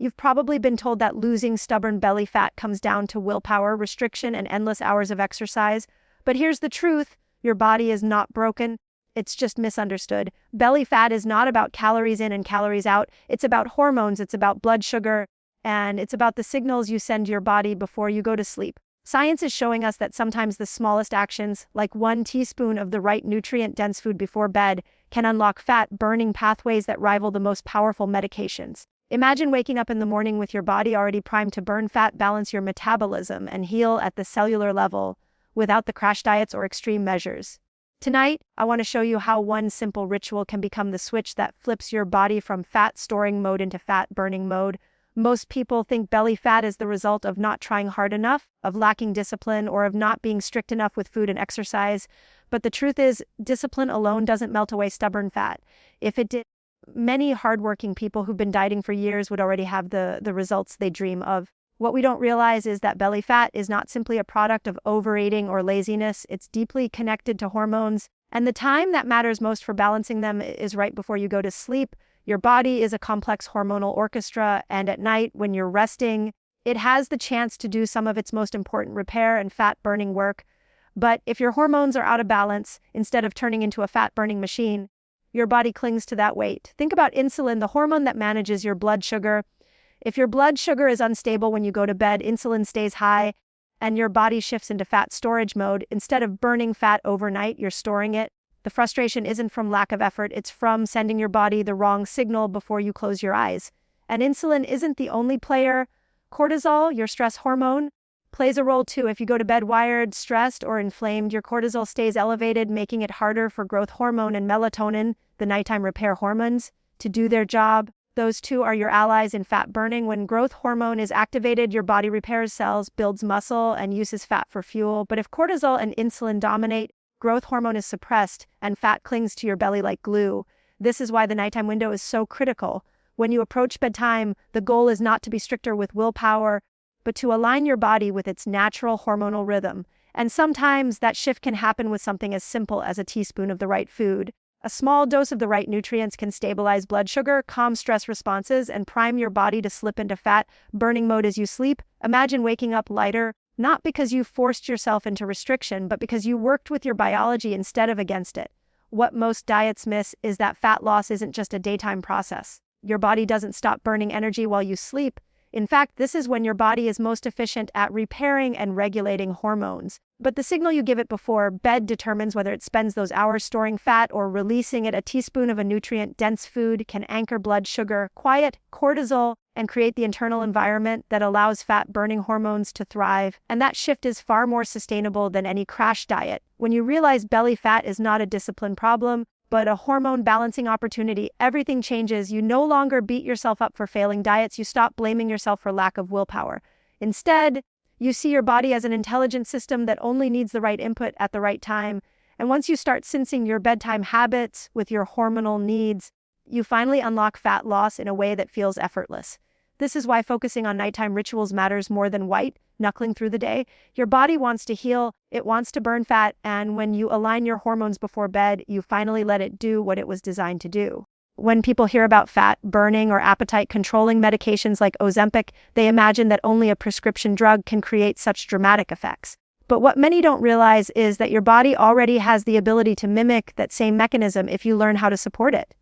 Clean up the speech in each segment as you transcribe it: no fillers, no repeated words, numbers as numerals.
You've probably been told that losing stubborn belly fat comes down to willpower, restriction, and endless hours of exercise. But here's the truth. Your body is not broken. It's just misunderstood. Belly fat is not about calories in and calories out. It's about hormones. It's about blood sugar. And it's about the signals you send your body before you go to sleep. Science is showing us that sometimes the smallest actions, like 1 teaspoon of the right nutrient-dense food before bed, can unlock fat-burning pathways that rival the most powerful medications. Imagine waking up in the morning with your body already primed to burn fat, balance your metabolism, and heal at the cellular level without the crash diets or extreme measures. Tonight, I want to show you how one simple ritual can become the switch that flips your body from fat-storing mode into fat-burning mode. Most people think belly fat is the result of not trying hard enough, of lacking discipline, or of not being strict enough with food and exercise. But the truth is, discipline alone doesn't melt away stubborn fat. If it did, many hardworking people who've been dieting for years would already have the results they dream of. What we don't realize is that belly fat is not simply a product of overeating or laziness. It's deeply connected to hormones. And the time that matters most for balancing them is right before you go to sleep. Your body is a complex hormonal orchestra, and at night, when you're resting, it has the chance to do some of its most important repair and fat-burning work. But if your hormones are out of balance, instead of turning into a fat-burning machine, your body clings to that weight. Think about insulin, the hormone that manages your blood sugar. If your blood sugar is unstable when you go to bed, insulin stays high, and your body shifts into fat storage mode. Instead of burning fat overnight, you're storing it. The frustration isn't from lack of effort, it's from sending your body the wrong signal before you close your eyes. And insulin isn't the only player. Cortisol, your stress hormone, plays a role too. If you go to bed wired, stressed, or inflamed, your cortisol stays elevated, making it harder for growth hormone and melatonin, the nighttime repair hormones, to do their job. Those two are your allies in fat burning. When growth hormone is activated, your body repairs cells, builds muscle, and uses fat for fuel. But if cortisol and insulin dominate, growth hormone is suppressed, and fat clings to your belly like glue. This is why the nighttime window is so critical. When you approach bedtime, the goal is not to be stricter with willpower, but to align your body with its natural hormonal rhythm. And sometimes that shift can happen with something as simple as a teaspoon of the right food. A small dose of the right nutrients can stabilize blood sugar, calm stress responses, and prime your body to slip into fat-burning mode as you sleep. Imagine waking up lighter, not because you forced yourself into restriction, but because you worked with your biology instead of against it. What most diets miss is that fat loss isn't just a daytime process. Your body doesn't stop burning energy while you sleep. In fact, this is when your body is most efficient at repairing and regulating hormones. But the signal you give it before bed determines whether it spends those hours storing fat or releasing it. A teaspoon of a nutrient-dense food can anchor blood sugar, quiet cortisol, and create the internal environment that allows fat-burning hormones to thrive. And that shift is far more sustainable than any crash diet. When you realize belly fat is not a discipline problem, but a hormone balancing opportunity, everything changes. You no longer beat yourself up for failing diets. You stop blaming yourself for lack of willpower. Instead, you see your body as an intelligent system that only needs the right input at the right time. And once you start syncing your bedtime habits with your hormonal needs, you finally unlock fat loss in a way that feels effortless. This is why focusing on nighttime rituals matters more than knuckling through the day. Your body wants to heal, it wants to burn fat, and when you align your hormones before bed, you finally let it do what it was designed to do. When people hear about fat burning or appetite controlling medications like Ozempic, they imagine that only a prescription drug can create such dramatic effects. But what many don't realize is that your body already has the ability to mimic that same mechanism if you learn how to support it.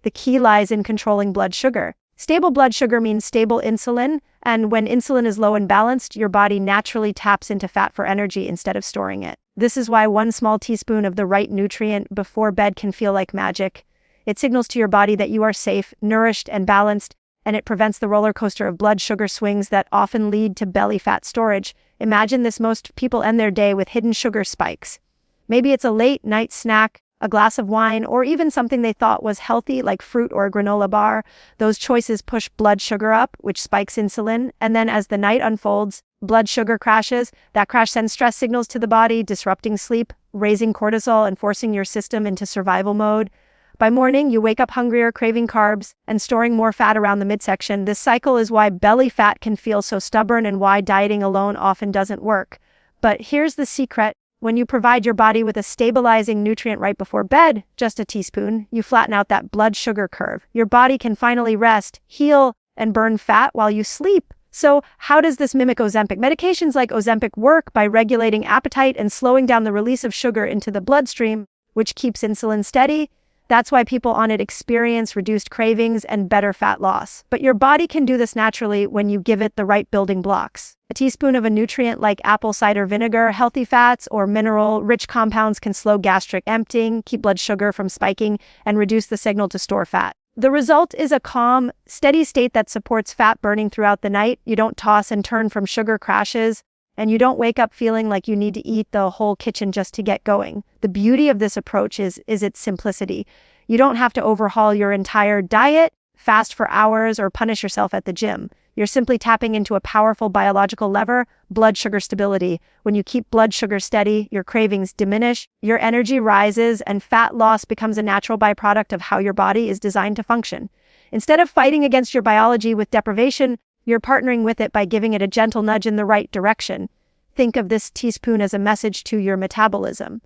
The key lies in controlling blood sugar. Stable blood sugar means stable insulin, and when insulin is low and balanced, your body naturally taps into fat for energy instead of storing it. This is why 1 small teaspoon of the right nutrient before bed can feel like magic. It signals to your body that you are safe, nourished, and balanced, and it prevents the roller coaster of blood sugar swings that often lead to belly fat storage. Imagine this: most people end their day with hidden sugar spikes. Maybe it's a late night snack, a glass of wine, or even something they thought was healthy like fruit or a granola bar. Those choices push blood sugar up, which spikes insulin, and then as the night unfolds, blood sugar crashes. That crash sends stress signals to the body, disrupting sleep, raising cortisol, and forcing your system into survival mode. By morning, you wake up hungrier, craving carbs, and storing more fat around the midsection. This cycle is why belly fat can feel so stubborn and why dieting alone often doesn't work. But here's the secret. When you provide your body with a stabilizing nutrient right before bed, just a teaspoon, you flatten out that blood sugar curve. Your body can finally rest, heal, and burn fat while you sleep. So how does this mimic Ozempic? Medications like Ozempic work by regulating appetite and slowing down the release of sugar into the bloodstream, which keeps insulin steady. That's why people on it experience reduced cravings and better fat loss. But your body can do this naturally when you give it the right building blocks. A teaspoon of a nutrient like apple cider vinegar, healthy fats, or mineral-rich compounds can slow gastric emptying, keep blood sugar from spiking, and reduce the signal to store fat. The result is a calm, steady state that supports fat burning throughout the night. You don't toss and turn from sugar crashes, and you don't wake up feeling like you need to eat the whole kitchen just to get going. The beauty of this approach is its simplicity. You don't have to overhaul your entire diet, fast for hours, or punish yourself at the gym. You're simply tapping into a powerful biological lever, blood sugar stability. When you keep blood sugar steady, your cravings diminish, your energy rises, and fat loss becomes a natural byproduct of how your body is designed to function. Instead of fighting against your biology with deprivation, you're partnering with it by giving it a gentle nudge in the right direction. Think of this teaspoon as a message to your metabolism.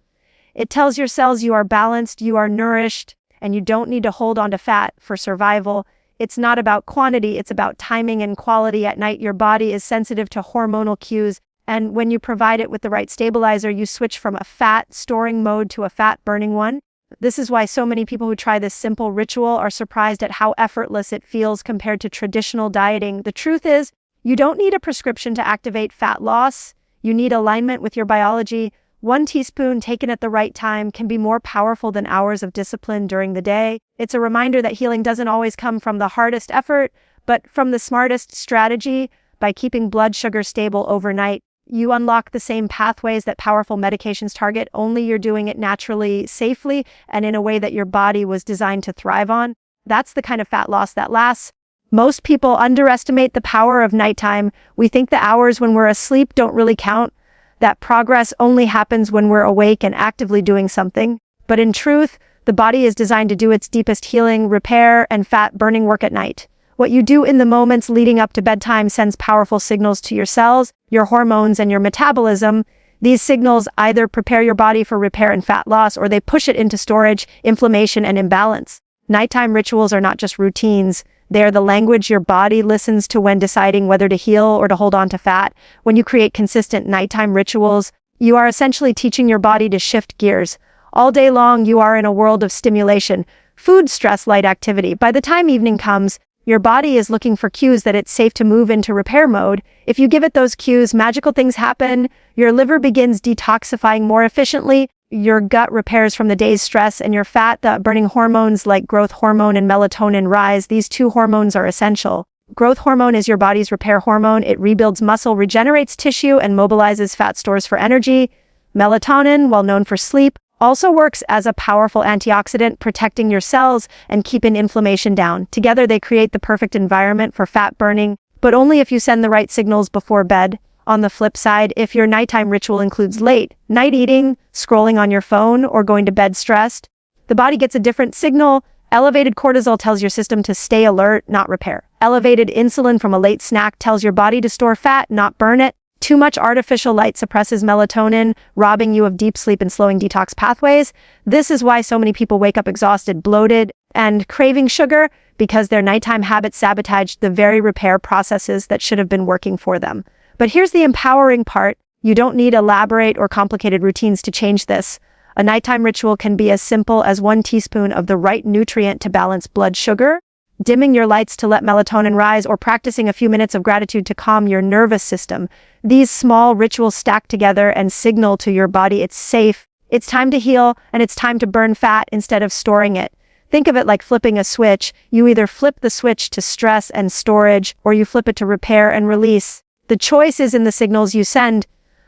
It tells your cells you are balanced, you are nourished, and you don't need to hold on to fat for survival. It's not about quantity, it's about timing and quality. At night, your body is sensitive to hormonal cues, and when you provide it with the right stabilizer, you switch from a fat-storing mode to a fat-burning one. This is why so many people who try this simple ritual are surprised at how effortless it feels compared to traditional dieting. The truth is, you don't need a prescription to activate fat loss. You need alignment with your biology. One teaspoon taken at the right time can be more powerful than hours of discipline during the day. It's a reminder that healing doesn't always come from the hardest effort, but from the smartest strategy. By keeping blood sugar stable overnight, you unlock the same pathways that powerful medications target, only you're doing it naturally, safely, and in a way that your body was designed to thrive on. That's the kind of fat loss that lasts. Most people underestimate the power of nighttime. We think the hours when we're asleep don't really count, that progress only happens when we're awake and actively doing something. But in truth, the body is designed to do its deepest healing, repair, and fat-burning work at night. What you do in the moments leading up to bedtime sends powerful signals to your cells, your hormones, and your metabolism. These signals either prepare your body for repair and fat loss, or they push it into storage, inflammation, and imbalance. Nighttime rituals are not just routines. They are the language your body listens to when deciding whether to heal or to hold on to fat. When you create consistent nighttime rituals, you are essentially teaching your body to shift gears. All day long, you are in a world of stimulation, food, stress, light activity. By the time evening comes, your body is looking for cues that it's safe to move into repair mode. If you give it those cues, magical things happen. Your liver begins detoxifying more efficiently. Your gut repairs from the day's stress, and your fat-burning hormones like growth hormone and melatonin rise. These two hormones are essential. Growth hormone is your body's repair hormone. It rebuilds muscle, regenerates tissue, and mobilizes fat stores for energy. Melatonin, well known for sleep, also works as a powerful antioxidant, protecting your cells and keeping inflammation down. Together, they create the perfect environment for fat burning, but only if you send the right signals before bed. On the flip side, if your nighttime ritual includes late night eating, scrolling on your phone, or going to bed stressed, the body gets a different signal. Elevated cortisol tells your system to stay alert, not repair. Elevated insulin from a late snack tells your body to store fat, not burn it. Too much artificial light suppresses melatonin, robbing you of deep sleep and slowing detox pathways. This is why so many people wake up exhausted, bloated, and craving sugar, because their nighttime habits sabotaged the very repair processes that should have been working for them. But here's the empowering part. You don't need elaborate or complicated routines to change this. A nighttime ritual can be as simple as 1 teaspoon of the right nutrient to balance blood sugar, dimming your lights to let melatonin rise, or practicing a few minutes of gratitude to calm your nervous system. These small rituals stack together and signal to your body it's safe, it's time to heal, and it's time to burn fat instead of storing it. Think of it like flipping a switch. You either flip the switch to stress and storage, or you flip it to repair and release. The choice is in the signals you send.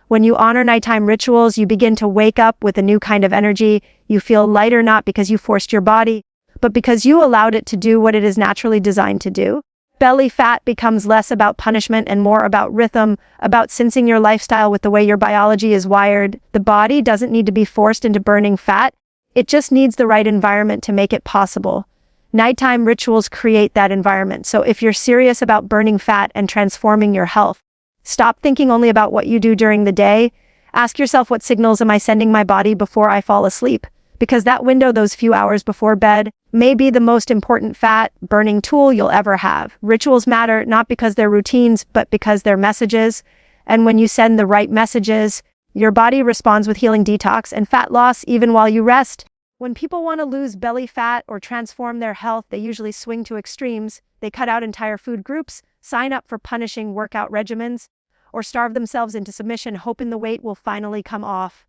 When you honor nighttime rituals, you begin to wake up with a new kind of energy. You feel lighter not because you forced your body, but because you allowed it to do what it is naturally designed to do. Belly fat becomes less about punishment and more about rhythm, about syncing your lifestyle with the way your biology is wired. The body doesn't need to be forced into burning fat. It just needs the right environment to make it possible. Nighttime rituals create that environment. So if you're serious about burning fat and transforming your health, stop thinking only about what you do during the day. Ask yourself, what signals am I sending my body before I fall asleep? because that window, those few hours before bed, may be the most important fat-burning tool you'll ever have. Rituals matter not because they're routines, but because they're messages. And when you send the right messages, your body responds with healing detox and fat loss even while you rest. When people want to lose belly fat or transform their health, they usually swing to extremes. They cut out entire food groups, sign up for punishing workout regimens, or starve themselves into submission, hoping the weight will finally come off.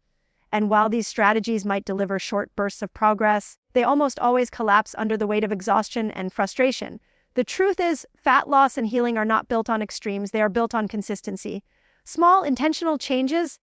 And while these strategies might deliver short bursts of progress, they almost always collapse under the weight of exhaustion and frustration. The truth is, fat loss and healing are not built on extremes, they are built on consistency. Small, intentional changes,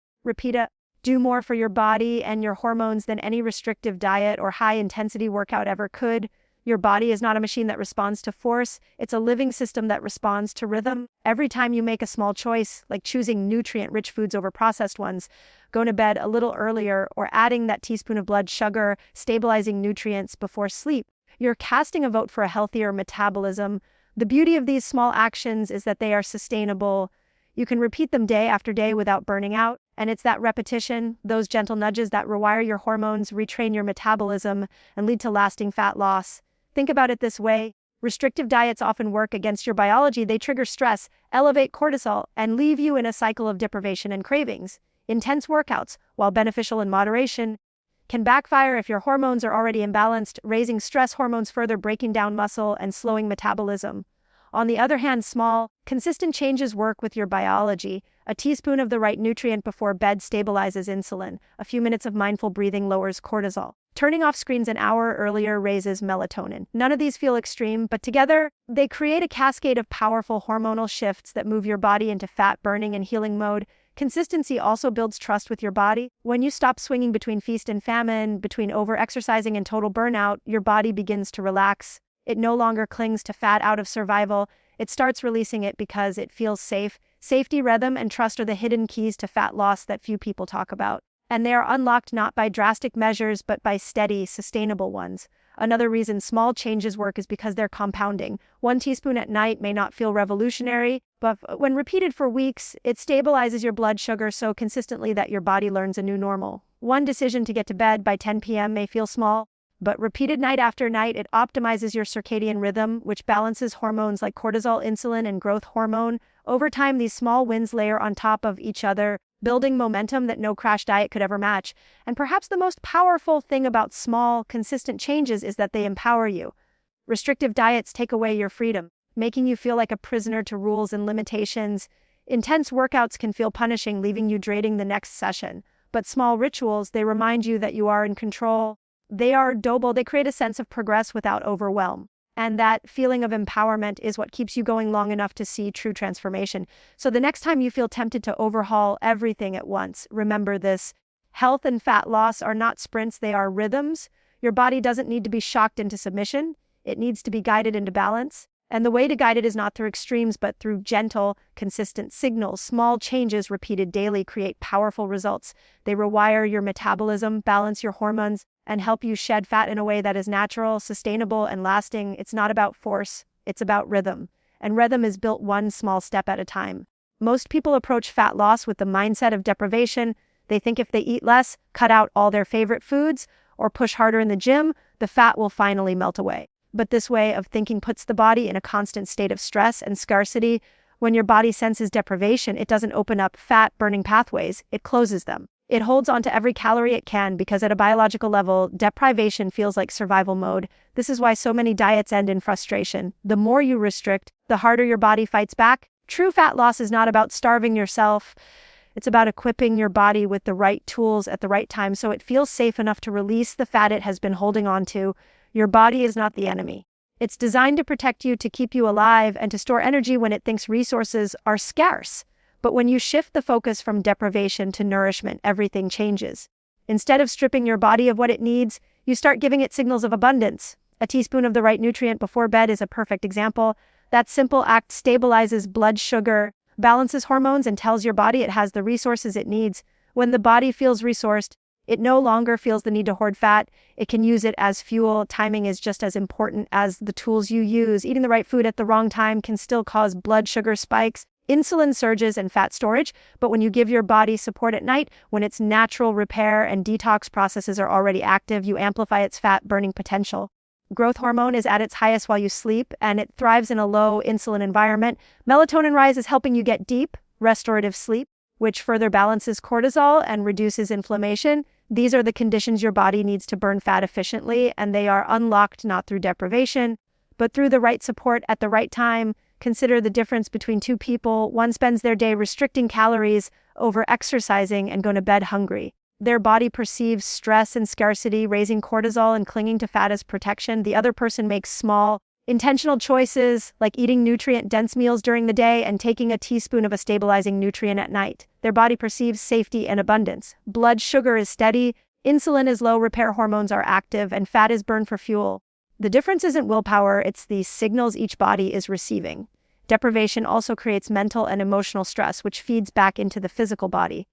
do more for your body and your hormones than any restrictive diet or high-intensity workout ever could. Your body is not a machine that responds to force, it's a living system that responds to rhythm. Every time you make a small choice, like choosing nutrient-rich foods over processed ones, going to bed a little earlier, or adding that teaspoon of blood sugar, stabilizing nutrients before sleep, you're casting a vote for a healthier metabolism. The beauty of these small actions is that they are sustainable. You can repeat them day after day without burning out, and it's that repetition, those gentle nudges that rewire your hormones, retrain your metabolism, and lead to lasting fat loss. Think about it this way. Restrictive diets often work against your biology. They trigger stress, elevate cortisol, and leave you in a cycle of deprivation and cravings. Intense workouts, while beneficial in moderation, can backfire if your hormones are already imbalanced, raising stress hormones further, breaking down muscle and slowing metabolism. On the other hand, small, consistent changes work with your biology. A teaspoon of the right nutrient before bed stabilizes insulin. A few minutes of mindful breathing lowers cortisol. Turning off screens an hour earlier raises melatonin. None of these feel extreme, but together, they create a cascade of powerful hormonal shifts that move your body into fat-burning and healing mode. Consistency also builds trust with your body. When you stop swinging between feast and famine, between over-exercising and total burnout, your body begins to relax. It no longer clings to fat out of survival. It starts releasing it because it feels safe. Safety, rhythm, and trust are the hidden keys to fat loss that few people talk about. And they are unlocked not by drastic measures, but by steady, sustainable ones. Another reason small changes work is because they're compounding. 1 teaspoon at night may not feel revolutionary, but when repeated for weeks, it stabilizes your blood sugar so consistently that your body learns a new normal. One decision to get to bed by 10 p.m. may feel small, but repeated night after night, it optimizes your circadian rhythm, which balances hormones like cortisol, insulin, and growth hormone. Over time, these small wins layer on top of each other, building momentum that no crash diet could ever match. And perhaps the most powerful thing about small, consistent changes is that they empower you. Restrictive diets take away your freedom, making you feel like a prisoner to rules and limitations. Intense workouts can feel punishing, leaving you dreading the next session. But small rituals, they remind you that you are in control. They are doable. They create a sense of progress without overwhelm. And that feeling of empowerment is what keeps you going long enough to see true transformation. So the next time you feel tempted to overhaul everything at once, remember this. Health and fat loss are not sprints, they are rhythms. Your body doesn't need to be shocked into submission. It needs to be guided into balance. And the way to guide it is not through extremes, but through gentle, consistent signals. Small changes repeated daily create powerful results. They rewire your metabolism, balance your hormones, and help you shed fat in a way that is natural, sustainable, and lasting. It's not about force, it's about rhythm. And rhythm is built one small step at a time. Most people approach fat loss with the mindset of deprivation. They think if they eat less, cut out all their favorite foods, or push harder in the gym, the fat will finally melt away. But this way of thinking puts the body in a constant state of stress and scarcity. When your body senses deprivation, it doesn't open up fat-burning pathways, it closes them. It holds on to every calorie it can because at a biological level, deprivation feels like survival mode. This is why so many diets end in frustration. The more you restrict, the harder your body fights back. True fat loss is not about starving yourself. It's about equipping your body with the right tools at the right time so it feels safe enough to release the fat it has been holding on to. Your body is not the enemy. It's designed to protect you, to keep you alive, and to store energy when it thinks resources are scarce. But when you shift the focus from deprivation to nourishment, everything changes. Instead of stripping your body of what it needs, you start giving it signals of abundance. A teaspoon of the right nutrient before bed is a perfect example. That simple act stabilizes blood sugar, balances hormones, and tells your body it has the resources it needs. When the body feels resourced, it no longer feels the need to hoard fat. It can use it as fuel. Timing is just as important as the tools you use. Eating the right food at the wrong time can still cause blood sugar spikes. insulin surges and fat storage, but when you give your body support at night, when its natural repair and detox processes are already active, you amplify its fat-burning potential. Growth hormone is at its highest while you sleep, and it thrives in a low insulin environment. Melatonin rise is helping you get deep, restorative sleep, which further balances cortisol and reduces inflammation. These are the conditions your body needs to burn fat efficiently, and they are unlocked not through deprivation, but through the right support at the right time. Consider the difference between two people. One spends their day restricting calories, over-exercising, and going to bed hungry. Their body perceives stress and scarcity, raising cortisol and clinging to fat as protection. The other person makes small, intentional choices, like eating nutrient-dense meals during the day and taking a teaspoon of a stabilizing nutrient at night. Their body perceives safety and abundance. Blood sugar is steady, insulin is low, repair hormones are active, and fat is burned for fuel. The difference isn't willpower, it's the signals each body is receiving. Deprivation also creates mental and emotional stress, which feeds back into the physical body.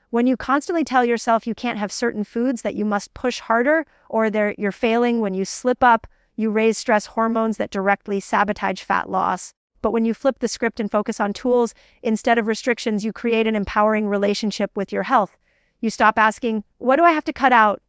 When you constantly tell yourself you can't have certain foods, that you must push harder, or you're failing, when you slip up, you raise stress hormones that directly sabotage fat loss. But when you flip the script and focus on tools instead of restrictions, you create an empowering relationship with your health. You stop asking, what do I have to cut out?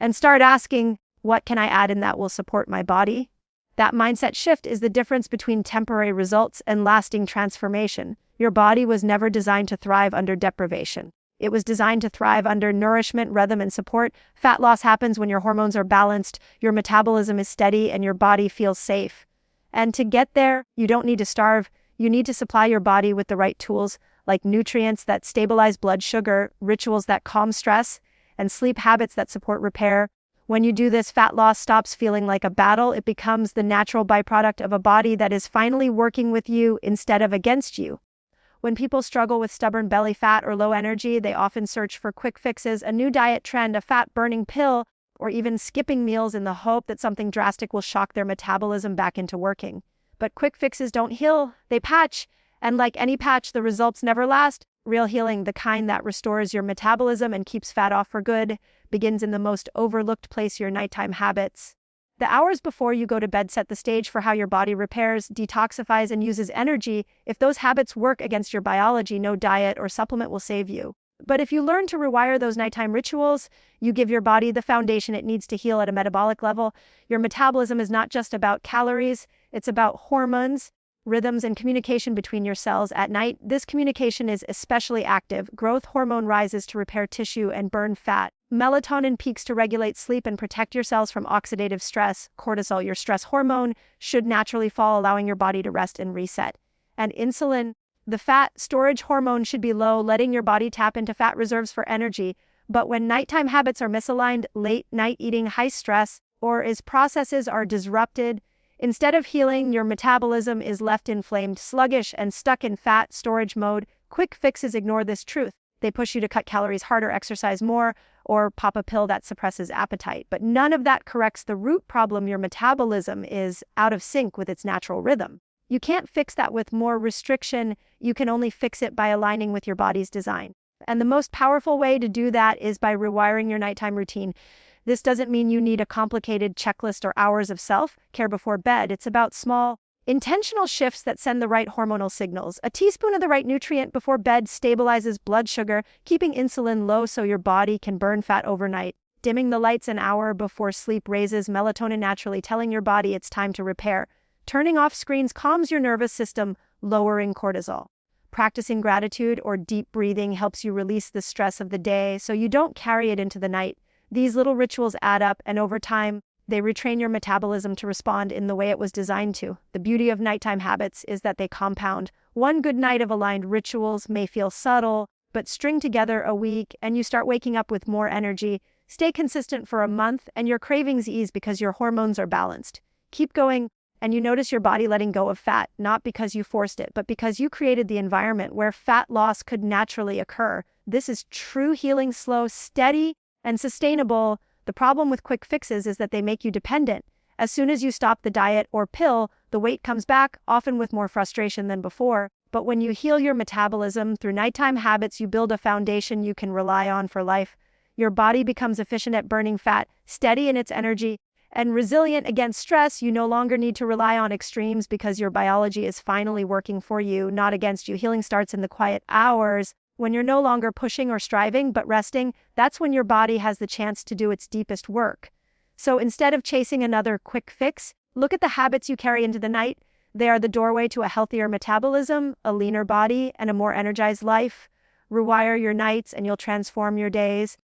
And start asking, what can I add in that will support my body? That mindset shift is the difference between temporary results and lasting transformation. Your body was never designed to thrive under deprivation. It was designed to thrive under nourishment, rhythm, and support. Fat loss happens when your hormones are balanced, your metabolism is steady, and your body feels safe. And to get there, you don't need to starve. You need to supply your body with the right tools, like nutrients that stabilize blood sugar, rituals that calm stress, and sleep habits that support repair. When you do this, fat loss stops feeling like a battle. It becomes the natural byproduct of a body that is finally working with you instead of against you. When people struggle with stubborn belly fat or low energy, they often search for quick fixes, a new diet trend, a fat-burning pill, or even skipping meals in the hope that something drastic will shock their metabolism back into working. But quick fixes don't heal, they patch. And like any patch, the results never last. Real healing, the kind that restores your metabolism and keeps fat off for good, begins in the most overlooked place, your nighttime habits. The hours before you go to bed set the stage for how your body repairs, detoxifies, and uses energy. If those habits work against your biology, no diet or supplement will save you. But if you learn to rewire those nighttime rituals, you give your body the foundation it needs to heal at a metabolic level. Your metabolism is not just about calories, it's about hormones, rhythms, and communication between your cells at night. This communication is especially active. Growth hormone rises to repair tissue and burn fat. Melatonin peaks to regulate sleep and protect your cells from oxidative stress. Cortisol, your stress hormone, should naturally fall, allowing your body to rest and reset. And insulin, the fat storage hormone, should be low, letting your body tap into fat reserves for energy. But when nighttime habits are misaligned, late night eating, high stress, or as processes are disrupted, instead of healing, your metabolism is left inflamed, sluggish, and stuck in fat storage mode. Quick fixes ignore this truth. They push you to cut calories harder, exercise more, or pop a pill that suppresses appetite. But none of that corrects the root problem. Your metabolism is out of sync with its natural rhythm. You can't fix that with more restriction. You can only fix it by aligning with your body's design. And the most powerful way to do that is by rewiring your nighttime routine. This doesn't mean you need a complicated checklist or hours of self-care before bed. It's about small, intentional shifts that send the right hormonal signals. A teaspoon of the right nutrient before bed stabilizes blood sugar, keeping insulin low so your body can burn fat overnight. Dimming the lights an hour before sleep raises melatonin naturally, telling your body it's time to repair. Turning off screens calms your nervous system, lowering cortisol. Practicing gratitude or deep breathing helps you release the stress of the day so you don't carry it into the night. These little rituals add up, and over time, they retrain your metabolism to respond in the way it was designed to. The beauty of nighttime habits is that they compound. One good night of aligned rituals may feel subtle, but string together a week and you start waking up with more energy. Stay consistent for a month and your cravings ease because your hormones are balanced. Keep going and you notice your body letting go of fat, not because you forced it, but because you created the environment where fat loss could naturally occur. This is true healing, slow, steady, and sustainable. The problem with quick fixes is that they make you dependent. As soon as you stop the diet or pill, the weight comes back, often with more frustration than before. But when you heal your metabolism through nighttime habits, you build a foundation you can rely on for life. Your body becomes efficient at burning fat, steady in its energy, And resilient against stress, you no longer need to rely on extremes because your biology is finally working for you, not against you. Healing starts in the quiet hours. When you're no longer pushing or striving, but resting, that's when your body has the chance to do its deepest work. So instead of chasing another quick fix, look at the habits you carry into the night. They are the doorway to a healthier metabolism, a leaner body, and a more energized life. Rewire your nights and you'll transform your days.